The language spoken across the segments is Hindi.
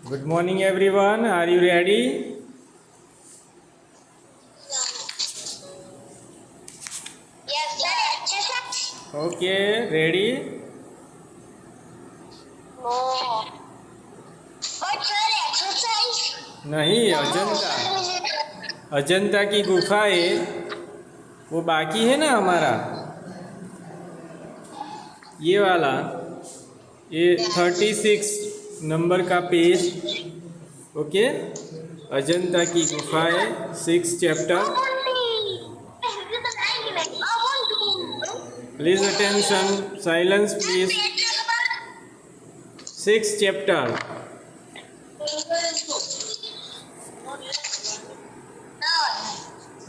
Good morning, everyone. Are you ready? Yes, sir. Exercise? Okay, ready? No. But sir, exercise? नहीं, No. अजंता 1 minute. अजंता की गुफाएं वो बाकी है ना हमारा, ये वाला, ये 36 नंबर का पेज। ओके, अजंता की गुफाएं 6 chapter. Please attention, silence please. 6 chapter.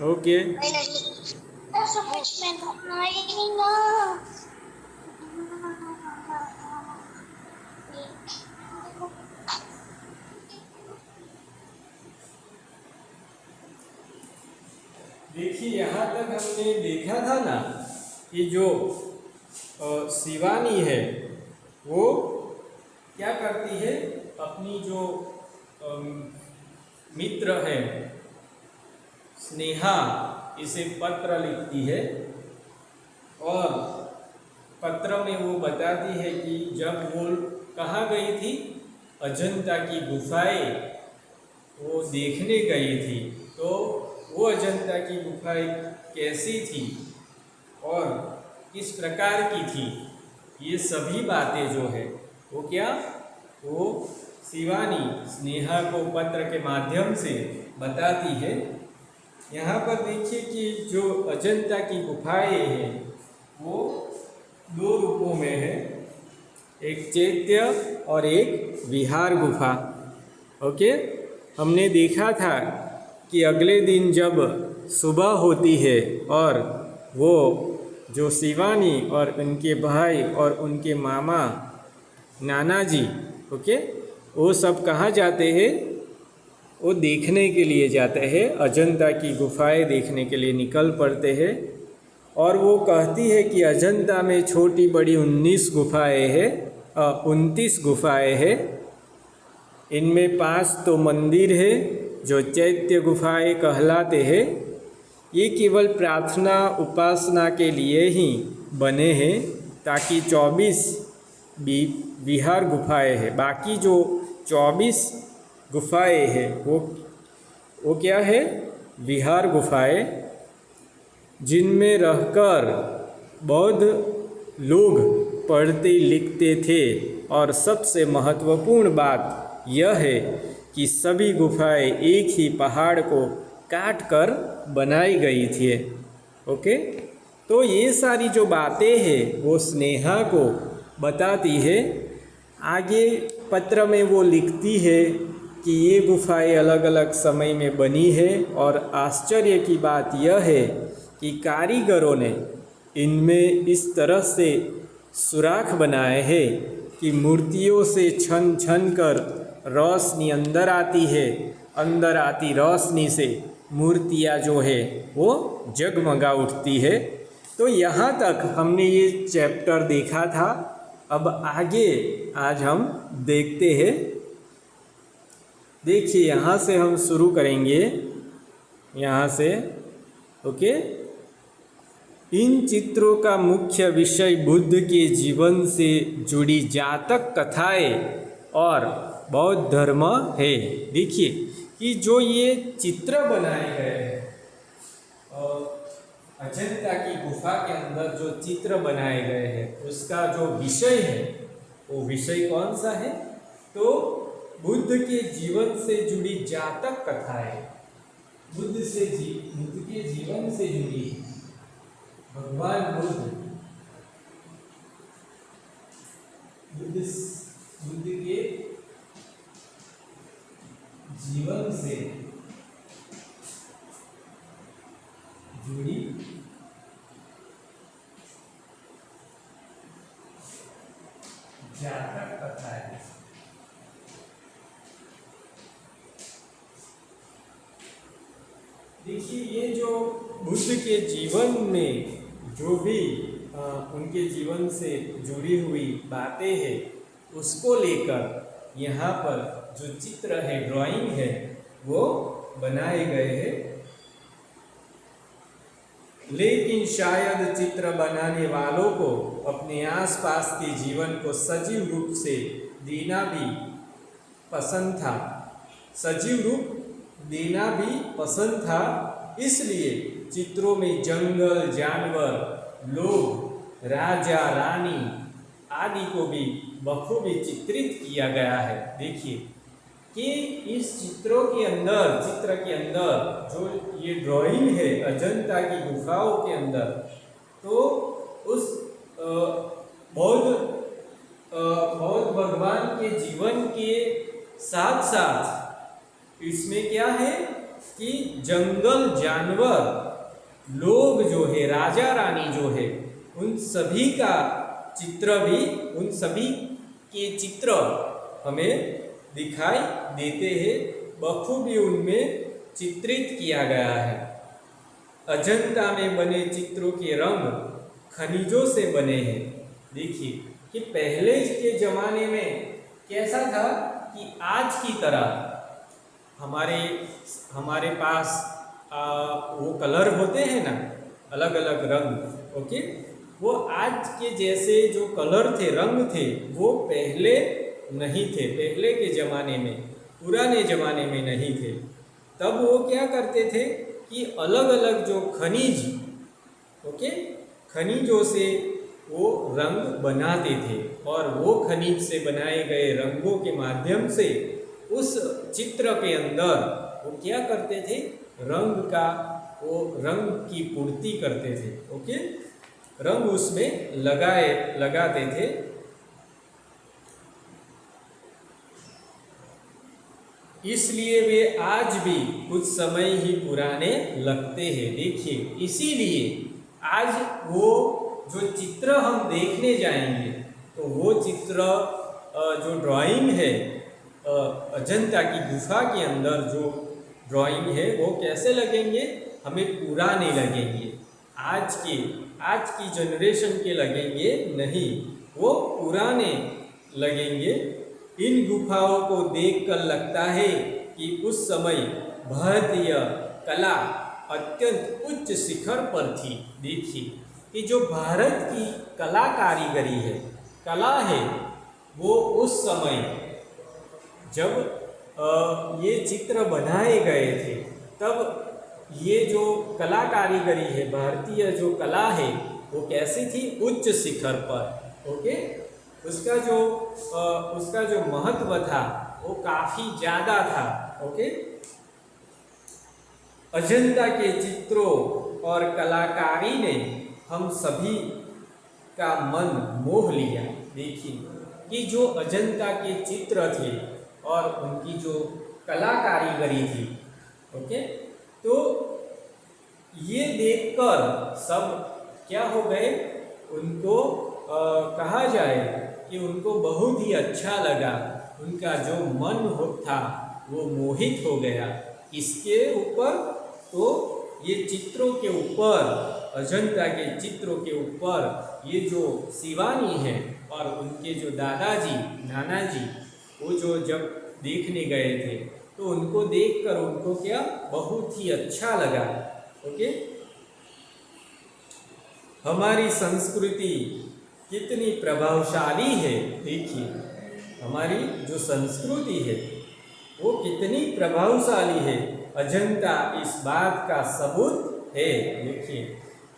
Okay, देखिए यहाँ तक हमने देखा था ना कि जो शिवानी है वो क्या करती है, अपनी जो अम, मित्र है स्नेहा, इसे पत्र लिखती है और पत्र में वो बताती है कि जब वो कहाँ गई थी, अजंता की गुफाएं वो देखने गई थी, तो वो अजंता की गुफाएं कैसी थी और किस प्रकार की थी, ये सभी बातें जो है वो क्या, वो शिवानी स्नेहा को पत्र के माध्यम से बताती है। यहाँ पर देखिए कि जो अजंता की गुफाएं हैं वो 2 रूपों में है, एक चैत्य और एक विहार गुफा। ओके, हमने देखा था कि अगले दिन जब सुबह होती है और वो जो शिवानी और उनके भाई और उनके मामा नाना जी, ओके, वो सब कहाँ जाते हैं, वो देखने के लिए जाते हैं, अजंता की गुफाएं देखने के लिए निकल पड़ते हैं। और वो कहती है कि अजंता में छोटी बड़ी 19 गुफाएं हैं, 29 गुफाएं हैं। इनमें 5 तो मंदिर है जो चैत्य गुफाएं कहलाते हैं। ये केवल प्रार्थना उपासना के लिए ही बने हैं, ताकि 24 विहार गुफाएं हैं। बाकी जो 24 गुफाएं हैं वो क्या है, विहार गुफाएं, जिनमें रहकर बौद्ध लोग पढ़ते लिखते थे। और सबसे महत्वपूर्ण बात यह है कि सभी गुफाएं एक ही पहाड़ को काट कर बनाई गई थी। ओके, तो ये सारी जो बातें हैं वो स्नेहा को बताती है। आगे पत्र में वो लिखती है कि ये गुफाएं अलग अलग समय में बनी है और आश्चर्य की बात यह है कि कारीगरों ने इनमें इस तरह से सुराख बनाए हैं कि मूर्तियों से छन छन कर रोशनी अंदर आती है, अंदर आती रोशनी से मूर्तियाँ जो है वो जगमगा उठती है। तो यहाँ तक हमने ये चैप्टर देखा था। अब आगे आज हम देखते हैं। देखिए यहाँ से हम शुरू करेंगे, यहाँ से। ओके, इन चित्रों का मुख्य विषय बुद्ध के जीवन से जुड़ी जातक कथाएं और बौद्ध धर्म है। देखिए कि जो ये चित्र बनाए गए हैं और अजंता की गुफा के अंदर जो चित्र बनाए गए हैं उसका जो विषय है वो विषय कौन सा है, तो बुद्ध के जीवन से जुड़ी जातक कथाएं, बुद्ध के जीवन से जुड़ी, भगवान बुद्ध के जीवन से जुड़ी जातक कथाएं। देखिए ये जो बुद्ध के जीवन में जो भी उनके जीवन से जुड़ी हुई बातें हैं उसको लेकर यहाँ पर जो चित्र है, ड्राइंग है, वो बनाए गए हैं। लेकिन शायद चित्र बनाने वालों को अपने आसपास के जीवन को सजीव रूप से देना भी पसंद था। सजीव रूप देना भी पसंद था, इसलिए चित्रों में जंगल, जानवर, लोग, राजा, रानी आदि को भी बखूबी चित्रित किया गया है। देखिए कि इस चित्र के अंदर जो ये ड्राइंग है अजंता की गुफाओं के अंदर, तो उस बौद्ध भगवान के जीवन के साथ साथ इसमें क्या है कि जंगल, जानवर, लोग जो है, राजा रानी जो है, उन सभी का चित्र भी, उन सभी के चित्र हमें दिखाई देते हैं, बखूबी उनमें चित्रित किया गया है। अजंता में बने चित्रों के रंग खनिजों से बने हैं। देखिए कि पहले के ज़माने में कैसा था कि आज की तरह हमारे पास वो कलर होते हैं ना, अलग अलग रंग, ओके, वो आज के जैसे जो कलर थे, रंग थे, वो पहले नहीं थे। पहले के ज़माने में, पुराने ज़माने में नहीं थे। तब वो क्या करते थे कि अलग अलग जो खनिज, ओके, खनिजों से वो रंग बनाते थे, और वो खनिज से बनाए गए रंगों के माध्यम से उस चित्र के अंदर वो क्या करते थे, रंग की पूर्ति करते थे। ओके, रंग उसमें लगाते थे। इसलिए वे आज भी कुछ समय ही पुराने लगते हैं। देखिए, इसीलिए आज वो जो चित्र हम देखने जाएंगे, तो वो चित्र जो ड्राइंग है अजंता की गुफा के अंदर जो ड्राइंग है, वो कैसे लगेंगे, हमें पुराने लगेंगे, आज की जनरेशन के लगेंगे नहीं, वो पुराने लगेंगे। इन गुफाओं को देखकर लगता है कि उस समय भारतीय कला अत्यंत उच्च शिखर पर थी। देखिए कि जो भारत की कला कारीगरी है, कला है, वो उस समय जब ये चित्र बनाए गए थे, तब ये जो कला कारीगरी है, भारतीय जो कला है, वो कैसी थी, उच्च शिखर पर। ओके, उसका जो महत्व था वो काफ़ी ज़्यादा था। ओके, अजंता के चित्रों और कलाकारी ने हम सभी का मन मोह लिया। देखिए कि जो अजंता के चित्र थे और उनकी जो कला कारीगरी थी, ओके, तो ये देखकर सब क्या हो गए, उनको कहा जाए कि उनको बहुत ही अच्छा लगा, उनका जो मन था वो मोहित हो गया। इसके ऊपर, तो ये चित्रों के ऊपर, अजंता के चित्रों के ऊपर ये जो शिवानी है और उनके जो दादाजी, नाना जी, वो जो जब देखने गए थे, तो उनको देखकर उनको क्या बहुत ही अच्छा लगा। ओके, हमारी संस्कृति कितनी प्रभावशाली है। देखिए, हमारी जो संस्कृति है वो कितनी प्रभावशाली है, अजंता इस बात का सबूत है। देखिए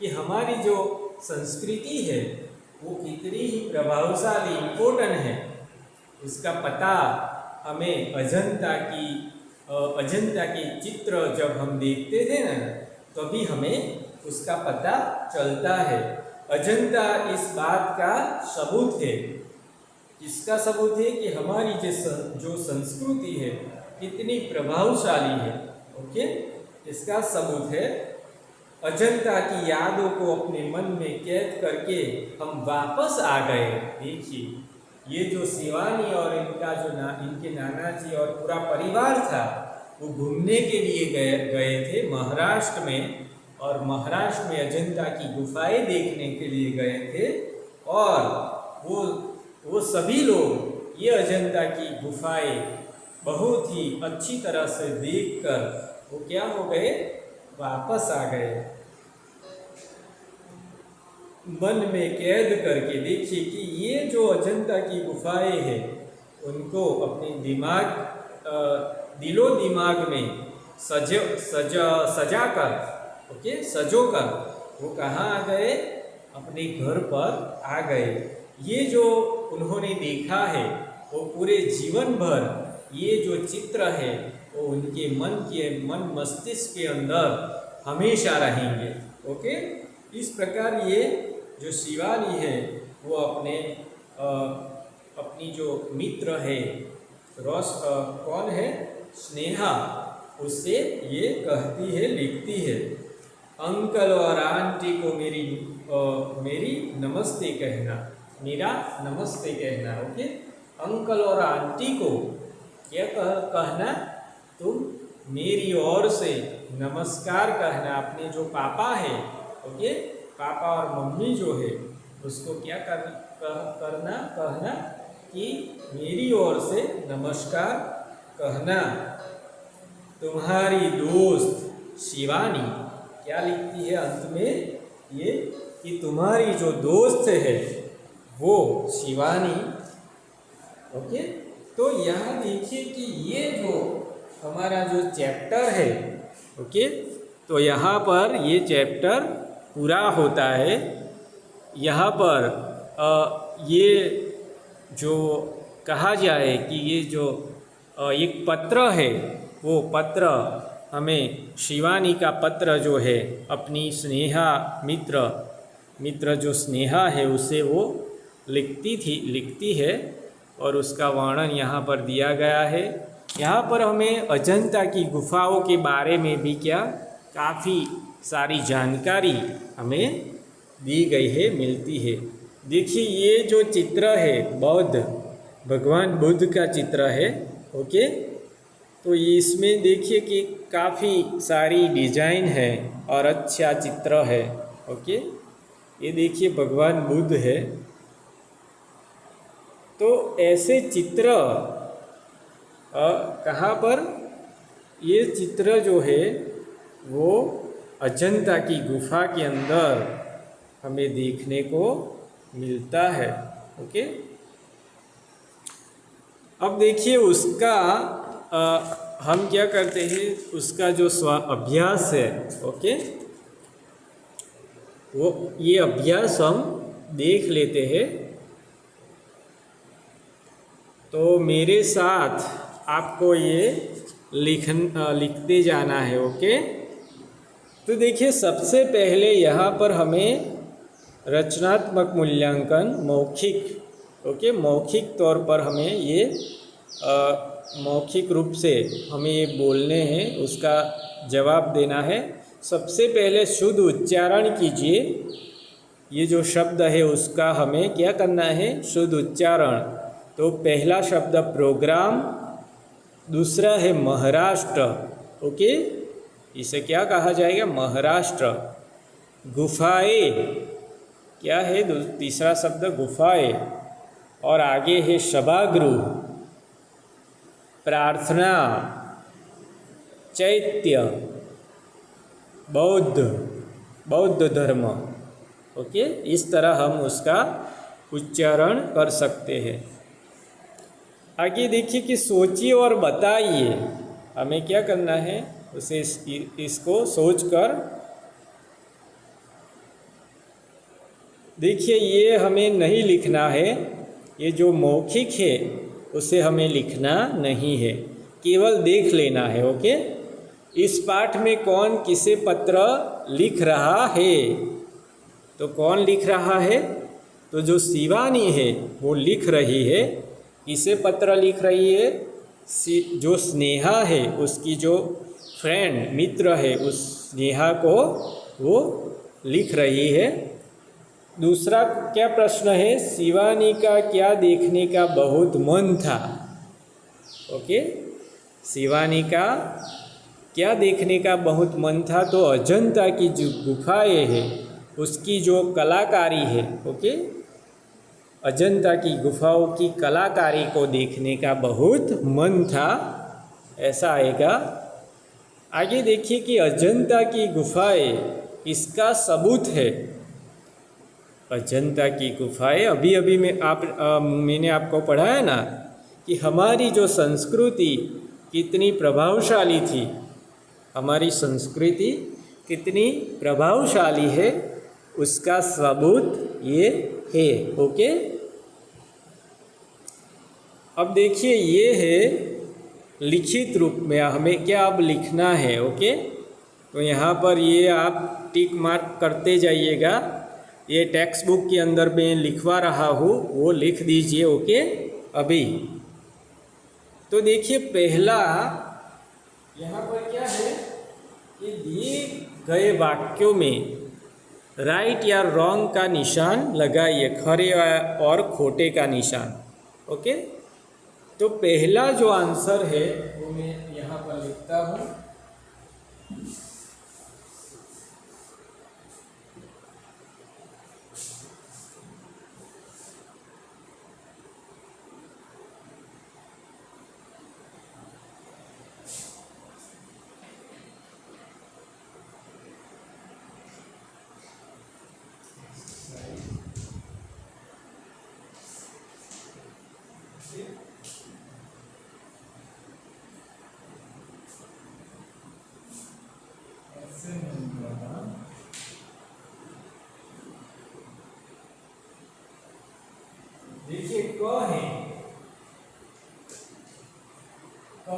कि हमारी जो संस्कृति है वो कितनी ही प्रभावशाली, इम्पोर्टेंट है, उसका पता हमें अजंता के चित्र जब हम देखते थे ना, तभी हमें उसका पता चलता है। अजंता इस बात का सबूत है। इसका सबूत है कि हमारी जो संस्कृति है कितनी प्रभावशाली है। ओके, इसका सबूत है। अजंता की यादों को अपने मन में कैद करके हम वापस आ गए। देखिए, ये जो शिवानी और इनके नाना जी और पूरा परिवार था, वो घूमने के लिए गए थे महाराष्ट्र में, और महाराष्ट्र में अजंता की गुफाएं देखने के लिए गए थे। और वो सभी लोग ये अजंता की गुफाएं बहुत ही अच्छी तरह से देखकर वो क्या हो गए, वापस आ गए। मन में कैद करके देखिए कि ये जो अजंता की गुफाएं हैं उनको अपने दिलो दिमाग में सजाकर, ओके, सजोकर वो कहाँ आ गए, अपने घर पर आ गए। ये जो उन्होंने देखा है वो पूरे जीवन भर ये जो चित्र है वो उनके मन मस्तिष्क के अंदर हमेशा रहेंगे। ओके, इस प्रकार ये जो शिवानी है वो अपनी जो मित्र है कौन है, स्नेहा, उससे ये कहती है, लिखती है, अंकल और आंटी को मेरी नमस्ते कहना, मेरा नमस्ते कहना। ओके, अंकल और आंटी को क्या कहना, तुम मेरी ओर से नमस्कार कहना। अपने जो पापा है, ओके, पापा और मम्मी जो है उसको क्या कहना कि मेरी ओर से नमस्कार कहना। तुम्हारी दोस्त शिवानी क्या लिखती है अंत में, ये कि तुम्हारी जो दोस्त है वो शिवानी। ओके, तो यहाँ देखिए कि ये जो हमारा जो चैप्टर है, ओके, तो यहाँ पर ये चैप्टर पूरा होता है। यहाँ पर ये जो कहा जाए कि ये जो एक पत्र है, वो पत्र हमें शिवानी का पत्र जो है अपनी स्नेहा मित्र जो स्नेहा है उसे वो लिखती है और उसका वर्णन यहाँ पर दिया गया है। यहाँ पर हमें अजंता की गुफाओं के बारे में भी क्या काफ़ी सारी जानकारी हमें दी गई है, मिलती है। देखिए ये जो चित्र है भगवान बुद्ध का चित्र है। ओके, तो इसमें देखिए कि काफ़ी सारी डिजाइन है और अच्छा चित्र है। ओके, ये देखिए भगवान बुद्ध है। तो ऐसे चित्र कहाँ पर, ये चित्र जो है वो अजंता की गुफा के अंदर हमें देखने को मिलता है। ओके, अब देखिए उसका हम क्या करते हैं, उसका जो अभ्यास है, ओके, वो ये अभ्यास हम देख लेते हैं। तो मेरे साथ आपको ये लिखते जाना है। ओके, तो देखिए सबसे पहले यहाँ पर हमें रचनात्मक मूल्यांकन मौखिक, ओके, मौखिक तौर पर हमें ये मौखिक रूप से हमें ये बोलने हैं, उसका जवाब देना है। सबसे पहले शुद्ध उच्चारण कीजिए। ये जो शब्द है उसका हमें क्या करना है, शुद्ध उच्चारण। तो पहला शब्द प्रोग्राम, दूसरा है महाराष्ट्र। ओके, इसे क्या कहा जाएगा, महाराष्ट्र। गुफाएं क्या है, तीसरा शब्द गुफाएं। और आगे है सभागृह, प्रार्थना, चैत्य, बौद्ध धर्म। ओके, इस तरह हम उसका उच्चारण कर सकते हैं। आगे देखिए कि सोचिए और बताइए। हमें क्या करना है, उसे इसको सोचकर देखिए, ये हमें नहीं लिखना है, ये जो मौखिक है उसे हमें लिखना नहीं है, केवल देख लेना है। ओके, इस पाठ में कौन किसे पत्र लिख रहा है, तो कौन लिख रहा है, तो जो शिवानी है वो लिख रही है। किसे पत्र लिख रही है, जो स्नेहा है उसकी जो फ्रेंड मित्र है उस स्नेहा को वो लिख रही है। दूसरा क्या प्रश्न है, शिवानी का क्या देखने का बहुत मन था। ओके, शिवानी का क्या देखने का बहुत मन था, तो अजंता की जो गुफाएं है उसकी जो कलाकारी है। ओके, अजंता की गुफाओं की कलाकारी को देखने का बहुत मन था, ऐसा आएगा। आगे देखिए कि अजंता की गुफाएं इसका सबूत है। अजंता की गुफाएं अभी अभी मैंने आपको पढ़ाया ना कि हमारी जो संस्कृति कितनी प्रभावशाली थी, हमारी संस्कृति कितनी प्रभावशाली है, उसका सबूत ये है। ओके, अब देखिए ये है लिखित रूप में हमें क्या अब लिखना है। ओके, तो यहाँ पर ये आप टिक मार्क करते जाइएगा। ये टेक्स्ट बुक के अंदर मैं लिखवा रहा हूँ, वो लिख दीजिए। ओके, अभी तो देखिए पहला यहाँ पर क्या है कि दिए गए वाक्यों में राइट या रॉन्ग का निशान लगाइए, खरे और खोटे का निशान। ओके, तो पहला जो आंसर है वो मैं यहाँ पर लिखता हूँ। देखिए क है, क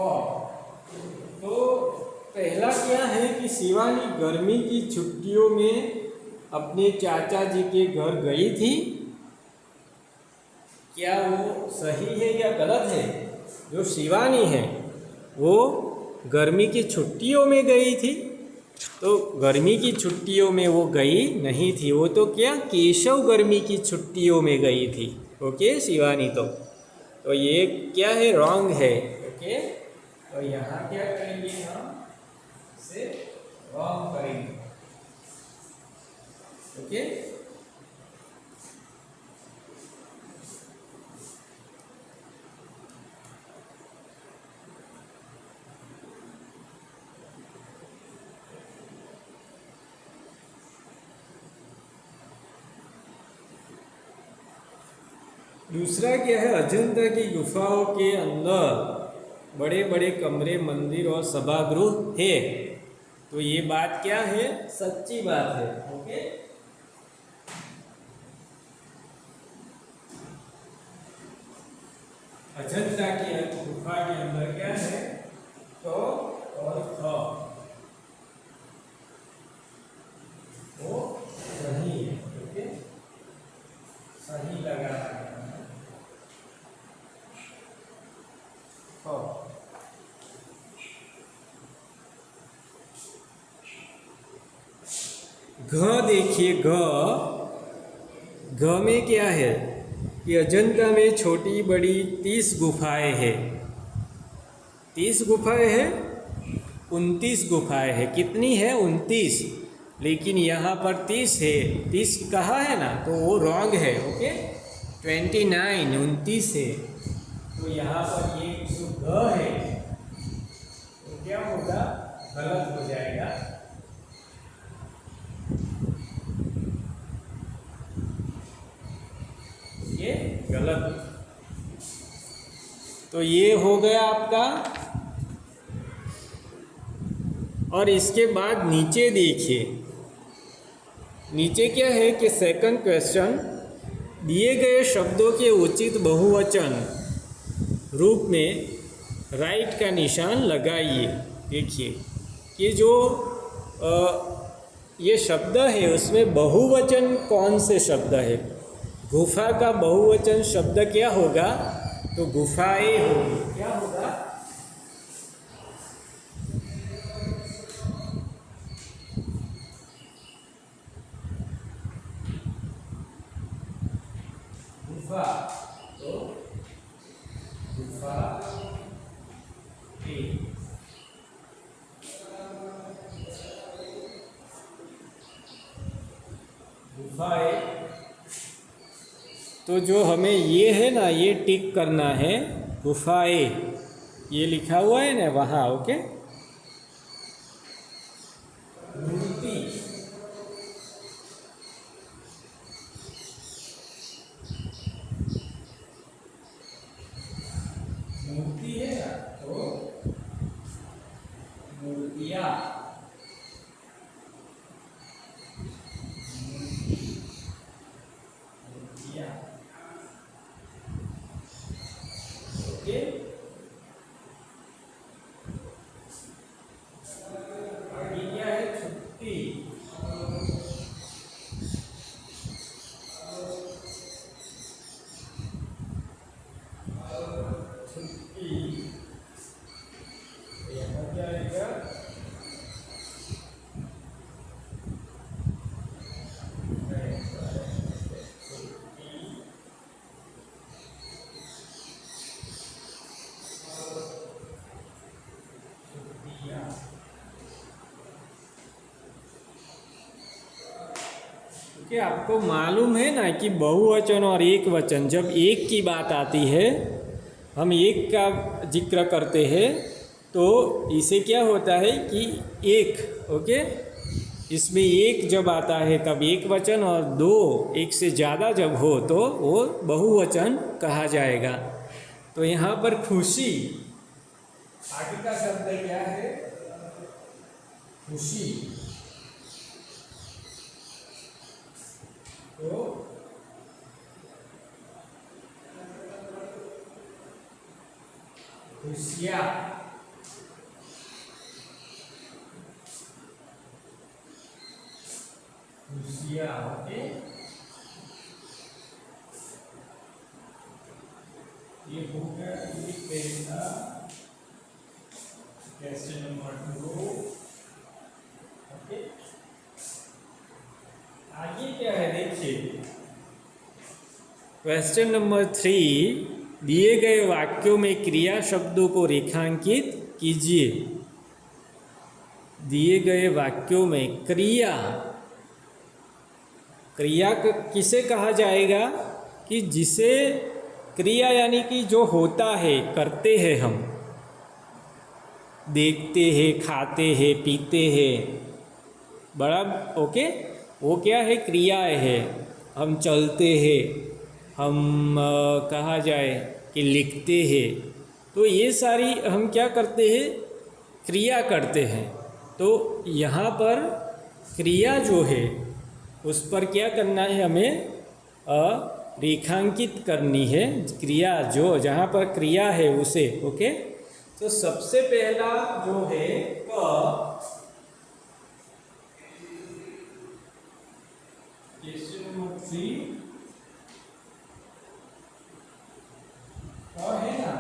तो पहला क्या है कि शिवानी गर्मी की छुट्टियों में अपने चाचा जी के घर गई थी। क्या वो सही है या गलत है? जो शिवानी है वो गर्मी की छुट्टियों में गई थी, तो गर्मी की छुट्टियों में वो गई नहीं थी। वो तो क्या केशव गर्मी की छुट्टियों में गई थी। ओके, शिवानी तो ये क्या है, रॉन्ग है। ओके, तो यहाँ क्या करेंगे, हम इसे रॉन्ग करेंगे। ओके, दूसरा क्या है, अजंता की गुफाओं के अंदर बड़े बड़े कमरे, मंदिर और सभागृह है। तो ये बात क्या है, सच्ची बात है। ओके, अजंता की गुफा के अंदर क्या है, तो और ख वो सही है। ओके, सही लगा है। घ देखिए, घ में क्या है कि अजंता में छोटी बड़ी 30 गुफाएं हैं। 30 गुफाएं हैं, 29 गुफाएं हैं। कितनी है? 29। लेकिन यहाँ पर 30 है, 30 कहा है ना, तो वो रॉन्ग है। ओके, 29 29 है। तो यहाँ पर ये जो घ है तो क्या होगा, गलत हो जाएगा। ये गलत, तो ये हो गया आपका। और इसके बाद नीचे देखिए, नीचे क्या है कि सेकंड क्वेश्चन, दिए गए शब्दों के उचित बहुवचन रूप में राइट का निशान लगाइए। देखिए कि जो ये शब्द है उसमें बहुवचन कौन से शब्द है। गुफा का बहुवचन शब्द क्या होगा, तो गुफाएं होगी। क्या होगा, गुफा, तो गुफा गुफाएं तो जो हमें ये है ना, ये टिक करना है, गुफाएं ये लिखा हुआ है ना वहाँ, ओके। मूर्ति, मूर्ति है ना, तो मूर्तियाँ, मूर्तियाँ, ओके। आगे क्या है, छुट्टी, छुट्टी, यहाँ क्या आएगा, कि आपको मालूम है ना कि बहुवचन और एक वचन, जब एक की बात आती है, हम एक का जिक्र करते हैं, तो इसे क्या होता है कि एक, ओके, इसमें एक जब आता है तब एक वचन, और दो, एक से ज़्यादा जब हो तो वो बहुवचन कहा जाएगा। तो यहाँ पर खुशी, आगे का शब्द क्या है, खुशी, तो खुशियाँ, खुशियाँ, ओके। ये हो गया, ये पहला क्वेश्चन नंबर 2, ओके। आगे क्या है देखिए, क्वेश्चन नंबर 3, दिए गए वाक्यों में क्रिया शब्दों को रेखांकित कीजिए। दिए गए वाक्यों में क्रिया, क्रिया किसे कहा जाएगा, कि जिसे, क्रिया यानी कि जो होता है, करते हैं हम, देखते हैं, खाते हैं, पीते हैं, बड़ा, ओके, वो क्या है, क्रियाएं है। हम चलते हैं, हम कहा जाए कि लिखते हैं, तो ये सारी हम क्या करते हैं, क्रिया करते हैं। तो यहाँ पर क्रिया जो है उस पर क्या करना है, हमें रेखांकित करनी है, क्रिया जो, जहाँ पर क्रिया है उसे, ओके। तो सबसे पहला जो है क्वेश्चन नंबर 3 और है ना,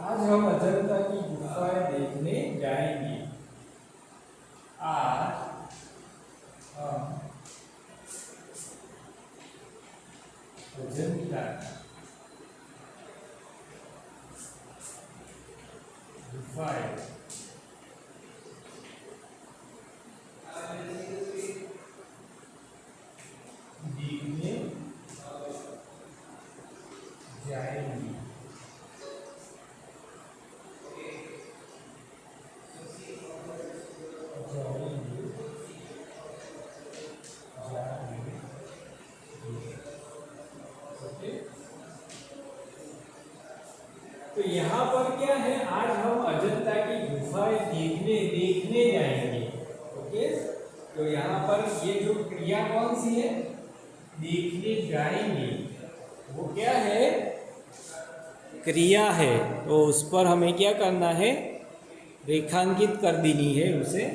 आज हम अजंता की गुफाएं देखने जाएंगे। आज हम अजंता गुफाएं देखने जाएंगे। तो यहाँ पर क्या है, आज हम अजंता की गुफाएं देखने जाएंगे, ओके। तो यहाँ पर ये जो क्रिया कौन सी है, देखने जाएंगे, वो क्या है, क्रिया है। तो उस पर हमें क्या करना है, रेखांकित कर देनी है उसे।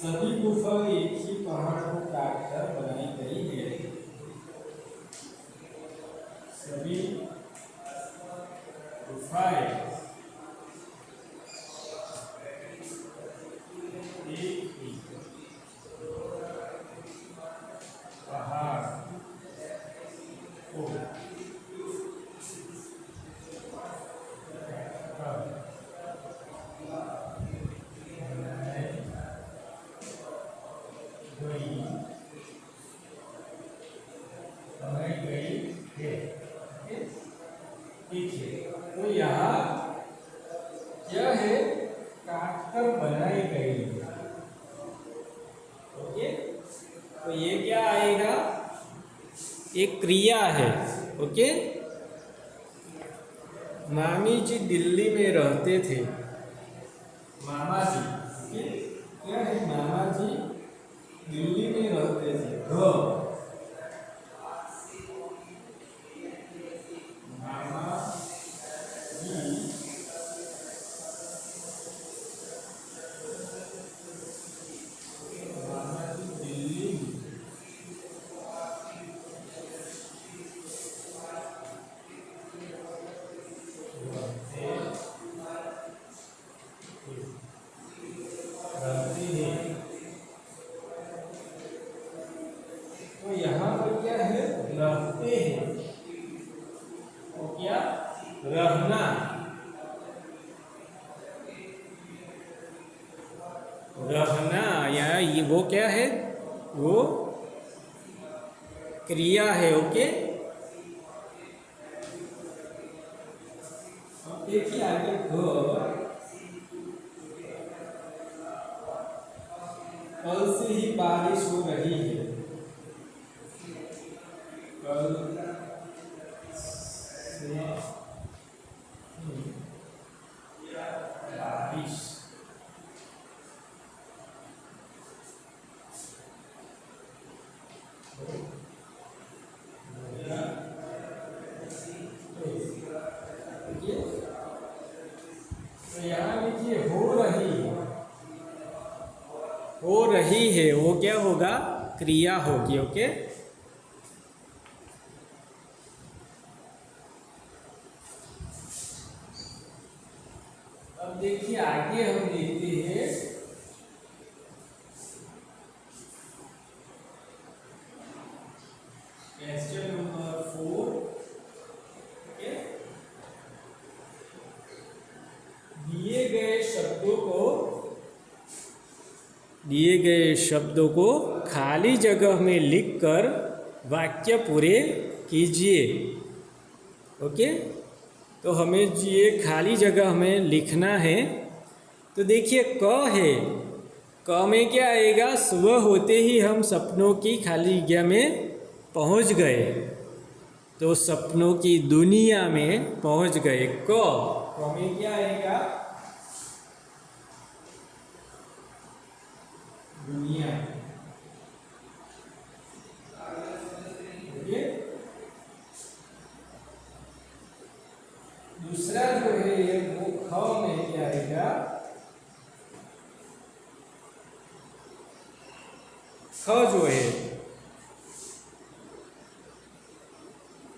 सभी गुफा एक ही पहाड़ को काटकर बनाई गई है। सभी गुफाएं एक ही पहाड़ को पढ़ाई करेंगे। ओके, तो ये क्या आएगा, एक क्रिया है। ओके, मामी जी दिल्ली में रहते थे। मामा जी, ओके, क्या है, मामा जी दिल्ली में रहते थे। मामा जी दिल्ली रहते हैं। तो यहाँ पर क्या है, रहते हैं। तो क्या, रहना। रहना या ये वो क्या है, वो क्रिया है। ओके, अब देखिए आगे, कल से ही बारिश हो रही है। कल से बारिश तो यहाँ लिखिए हो रही है। हो रही है, वो क्या होगा, क्रिया होगी। ओके, अब देखिए आगे हम देखते हैं, क्वेश्चन नंबर 4। ओके, दिए गए शब्दों को खाली जगह में लिखकर वाक्य पूरे कीजिए। ओके, तो हमें ये खाली जगह में लिखना है। तो देखिए क है, क में क्या आएगा, सुबह होते ही हम सपनों की खाली जगह में पहुंच गए। तो सपनों की दुनिया में पहुंच गए। क में क्या आएगा, दुनिया। ओके, दूसरा जो है वो ख में क्या आएगा, ख जो है,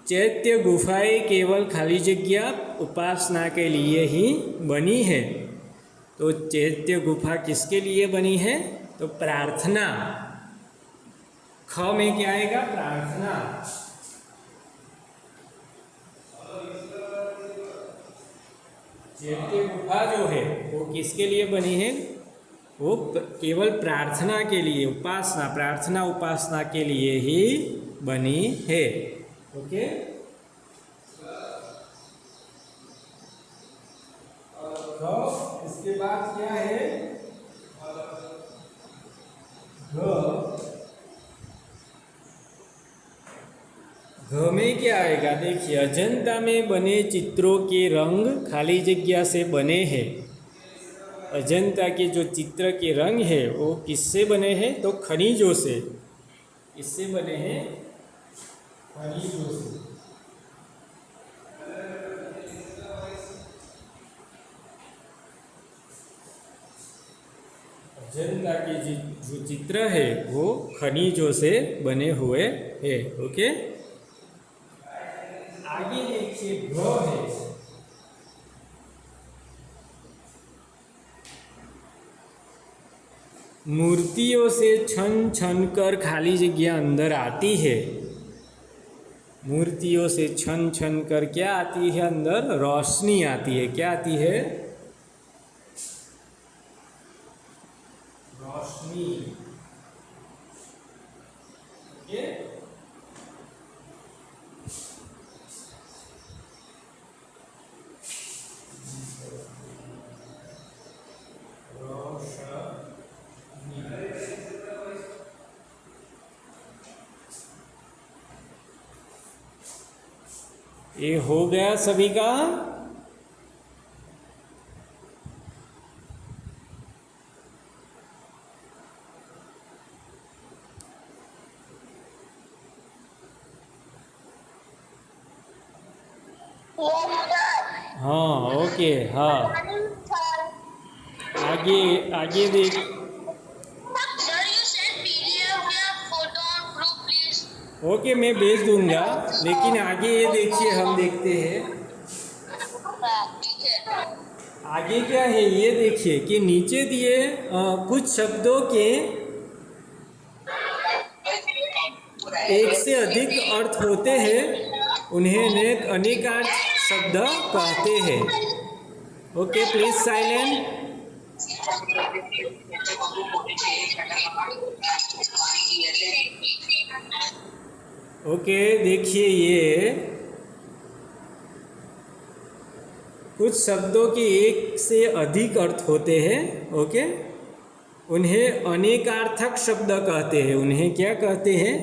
चैत्य गुफाएं केवल खाली जगह उपासना के लिए ही बनी है। तो चैत्य गुफा किसके लिए बनी है, तो प्रार्थना। ख में क्या आएगा, प्रार्थना। चैत्य गुफा जो है वो किसके लिए बनी है, वो केवल प्रार्थना के लिए, उपासना, प्रार्थना उपासना के लिए ही बनी है। ओके, इसके बाद क्या है, घ में क्या आएगा, देखिए अजंता में बने चित्रों के रंग खाली जगह से बने हैं। अजंता के जो चित्र के रंग है वो किससे बने हैं, तो खनिजों से। इससे बने हैं, खनिजों से। अजंता के जो चित्र है वो खनिजों से बने हुए हैं। ओके, आगे देखिए घ है, मूर्तियों से छन छन कर खाली जगह अंदर आती है। मूर्तियों से छन छन कर क्या आती है, अंदर रोशनी आती है। क्या आती है, रोशनी। ओके, रोशनी। ये हो गया सभी का। हाँ ओके हाँ आगे आगे देख। ओके मैं भेज दूंगा, लेकिन आगे ये देखिए हम देखते हैं आगे क्या है। ये देखिए कि नीचे दिए कुछ शब्दों के एक से अधिक अर्थ होते हैं, उन्हें अनेकार्थ शब्द कहते हैं। Okay please silent. ओके देखिए ये कुछ शब्दों के एक से अधिक अर्थ होते हैं। ओके उन्हें अनेकार्थक शब्द कहते हैं। उन्हें क्या कहते हैं?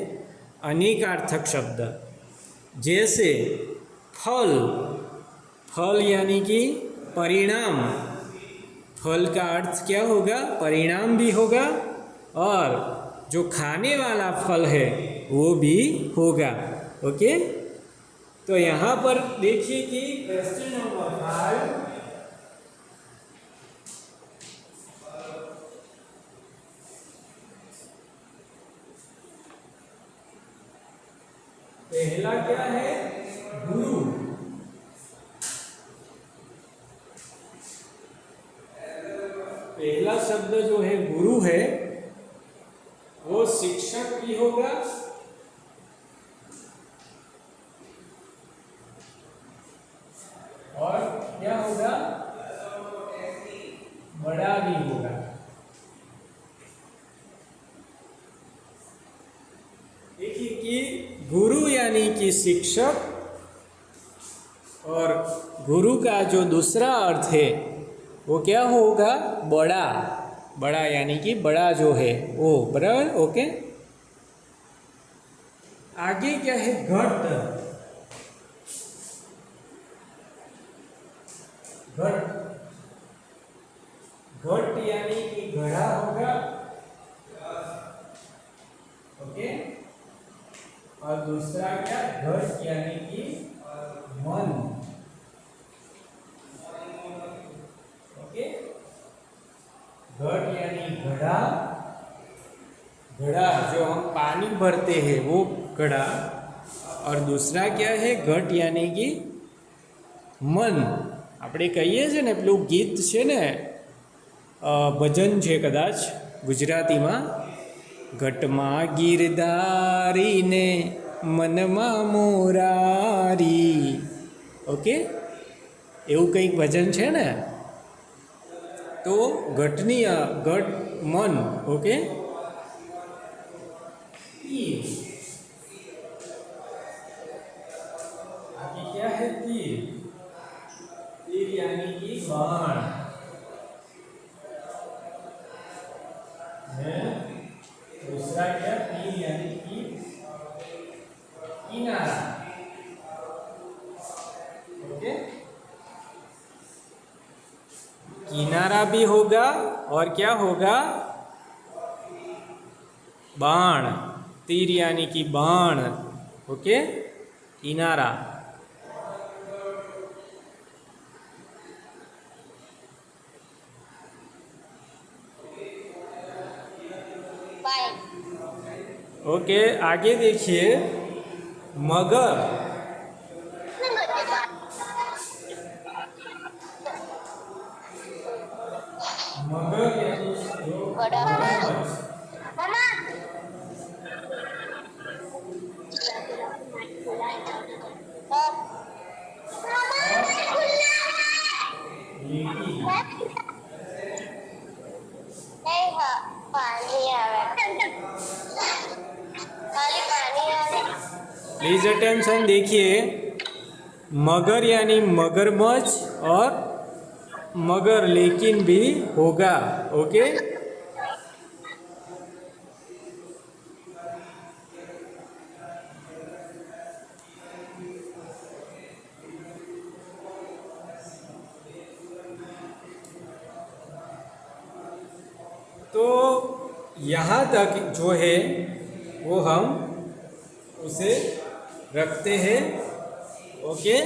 अनेकार्थक शब्द। जैसे फल, फल यानी कि परिणाम। फल का अर्थ क्या होगा? परिणाम भी होगा, और जो खाने वाला फल है वो भी होगा। ओके तो यहाँ पर देखिए कि क्वेश्चन नंबर 5 पहला क्या है? गुरु। पहला शब्द जो है गुरु है, वो शिक्षक भी होगा और क्या होगा? बड़ा भी होगा। देखिए कि गुरु यानी कि शिक्षक, और गुरु का जो दूसरा अर्थ है वो क्या होगा? बड़ा। बड़ा यानी कि बड़ा जो है वो, बराबर। ओके आगे क्या है? घट। घट, घट यानी कि घड़ा होगा। ओके और दूसरा क्या? घट यानी कि मन। ओके घट यानी घड़ा, घड़ा जो हम पानी भरते हैं वो घड़ा, और दूसरा क्या है? घट यानी कि मन। આપણે કહીએ છીએ ને પેલું ગીત છે ને, ભજન છે કદાચ ગુજરાતીમાં, ઘટમાં ગીરધારીને મનમાં મોરારી. ઓકે એવું કંઈક ભજન છે ને, તો ઘટની ઘટ मन। ओके आगे क्या है? तीर। तीर यानी कि बाण है। दूसरा क्या? तीर यानी कि किनारा। ओके किनारा भी होगा, और क्या होगा? बाण। तीर यानी कि बाण। ओके किनारा। ओके आगे देखिए मगर। मगर यानी मगरमच्छ। प्लीज अटेंशन देखिए, मगर यानी मगरमच्छ, और मगर लेकिन भी होगा। ओके तो यहाँ तक जो है वो हम उसे रखते हैं। ओके।